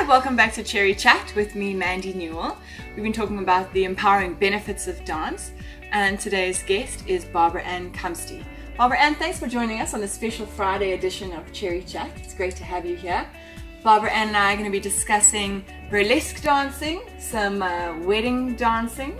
Hi, welcome back to Cherry Chat with me, Mandy Newell. We've been talking about the empowering benefits of dance, and today's guest is Barbara Ann Cumsty. Barbara Ann, thanks for joining us on this special Friday edition of Cherry Chat. It's great to have you here. Barbara Ann and I are going to be discussing burlesque dancing, some wedding dancing,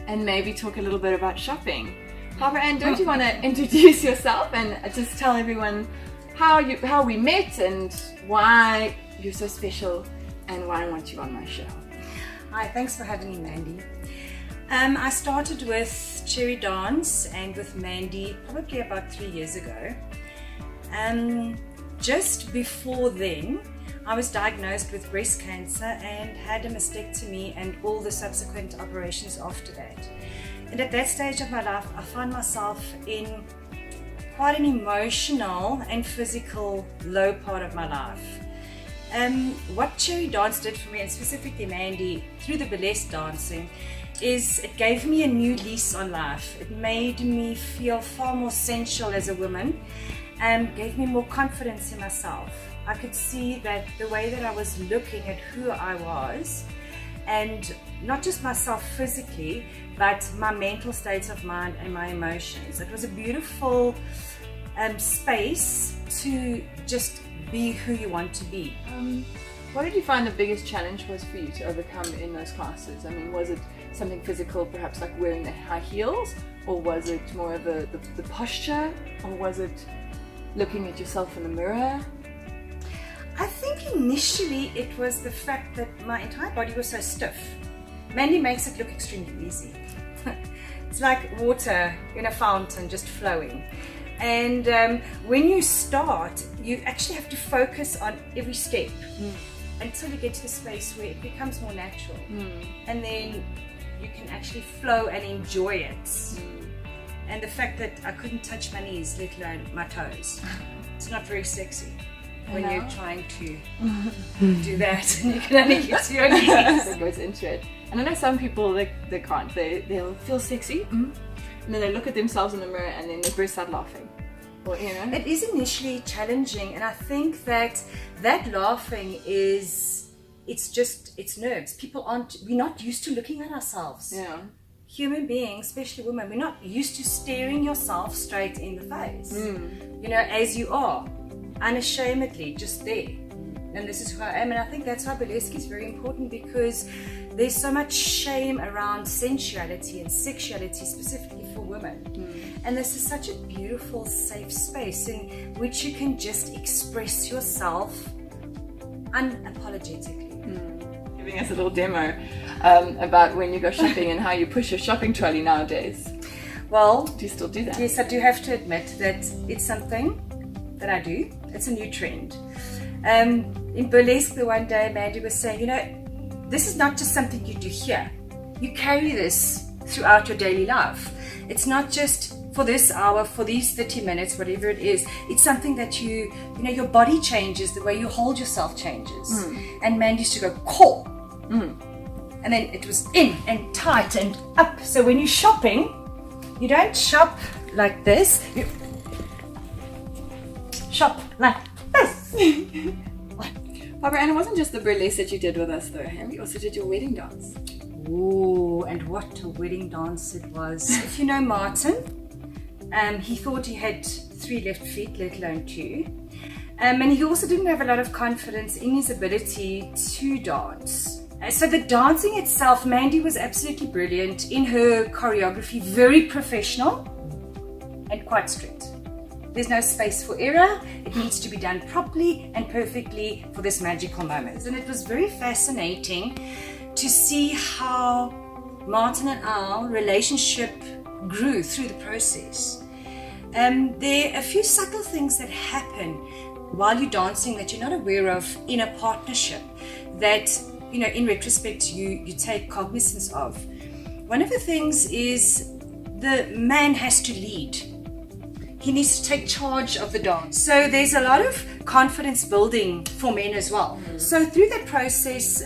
and maybe talk a little bit about shopping. Barbara Ann, don't you want to introduce yourself and just tell everyone how we met and why you're so special and why I want you on my show? Hi, thanks for having me, Mandy. I started with Cherry Dance and with Mandy probably about 3 years ago. Just before then, I was diagnosed with breast cancer and had a mastectomy and all the subsequent operations after that. And at that stage of my life, I found myself in quite an emotional and physical low part of my life. What Cherry Dance did for me, and specifically Mandy, through the burlesque dancing, is it gave me a new lease on life. It made me feel far more sensual as a woman and gave me more confidence in myself. I could see that the way that I was looking at who I was, and not just myself physically, but my mental state of mind and my emotions. It was a beautiful space to just be who you want to be. What did you find the biggest challenge was for you to overcome in those classes? I mean, was it something physical, perhaps like wearing the high heels, or was it more of the posture, or was it looking at yourself in the mirror? I think initially it was the fact that my entire body was so stiff. Mandy makes it look extremely easy. It's like water in a fountain just flowing. And when you start, you actually have to focus on every step until you get to the space where it becomes more natural. And then you can actually flow and enjoy it. And the fact that I couldn't touch my knees, let alone my toes, it's not very sexy when you're trying to do that and you can only get to your knees. That goes into it. And I know some people, they can't. They'll feel sexy, and then they look at themselves in the mirror and then they burst out laughing. Or, you know. It is initially challenging, and I think that laughing it's nerves. We're not used to looking at ourselves. Yeah. Human beings, especially women, we're not used to staring yourself straight in the face. You know, as you are, unashamedly, just there. And this is who I am, and I think that's why burlesque is very important, because there's so much shame around sensuality and sexuality, specifically for women. And this is such a beautiful, safe space in which you can just express yourself unapologetically. Giving us a little demo about when you go shopping and how you push your shopping trolley nowadays. Well, do you still do that? Yes, I do have to admit that it's something that I do. It's a new trend. In burlesque, the one day Mandy was saying, you know, this is not just something you do here. You carry this throughout your daily life. It's not just for this hour, for these 30 minutes, whatever it is. It's something that you know, your body changes, the way you hold yourself changes. And Mandy used to go, call. And then it was in and tight and up. So when you're shopping, you don't shop like this. You shop like this. Barbara Ann, it wasn't just the burlesque that you did with us though, you also did your wedding dance. Ooh, and what a wedding dance it was. If you know Martin, he thought he had 3 left feet, let alone 2. And he also didn't have a lot of confidence in his ability to dance. So the dancing itself, Mandy was absolutely brilliant in her choreography, very professional and quite strict. There's no space for error. It needs to be done properly and perfectly for this magical moment. And it was very fascinating to see how Martin and our relationship grew through the process. There are a few subtle things that happen while you're dancing that you're not aware of in a partnership that, you know, in retrospect, you take cognizance of. One of the things is the man has to lead. He needs to take charge of the dance. So there's a lot of confidence building for men as well. So through that process,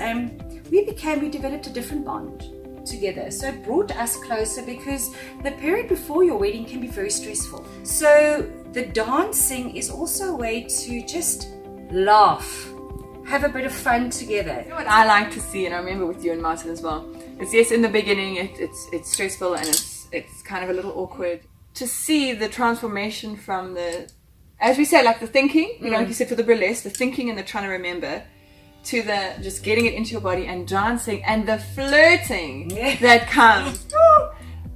we developed a different bond together. So it brought us closer, because the period before your wedding can be very stressful. So the dancing is also a way to just laugh have a bit of fun together. You know what I like to see, and I remember with you and Martin as well, is yes, in the beginning it's stressful and it's kind of a little awkward to see the transformation from the, as we say, like the thinking, you know, like you said for the burlesque, the thinking and the trying to remember, to the just getting it into your body and dancing and the flirting that comes.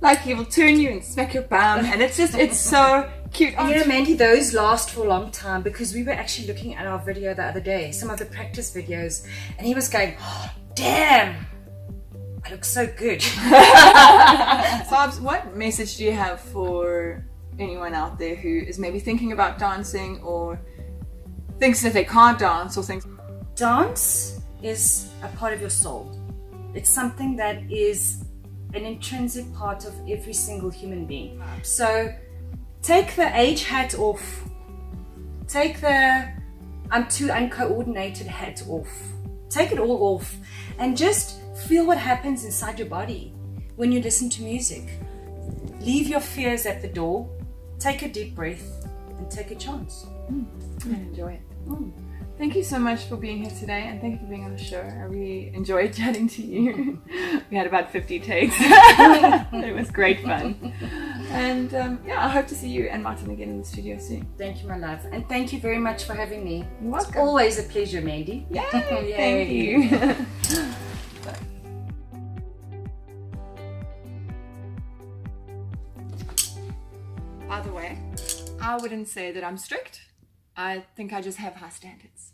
Like he will turn you and smack your bum, and it's so cute. You know, Mandy, those last for a long time, because we were actually looking at our video the other day, some of the practice videos, and he was going, oh, damn, I look so good. Bobs, what message do you have for anyone out there who is maybe thinking about dancing or thinks that they can't dance or thinks... Dance is a part of your soul. It's something that is an intrinsic part of every single human being. So take the age hat off. Take the I'm too uncoordinated hat off. Take it all off and just feel what happens inside your body when you listen to music. Leave your fears at the door. Take a deep breath and take a chance. And enjoy it. Thank you so much for being here today, and thank you for being on the show. I really enjoyed chatting to you. We had about 50 takes. It was great fun. And yeah, I hope to see you and Martin again in the studio soon. Thank you, my love. And thank you very much for having me. You're welcome. It's always a pleasure, Mandy. Yay! Yay. Thank you. By the way, I wouldn't say that I'm strict. I think I just have high standards.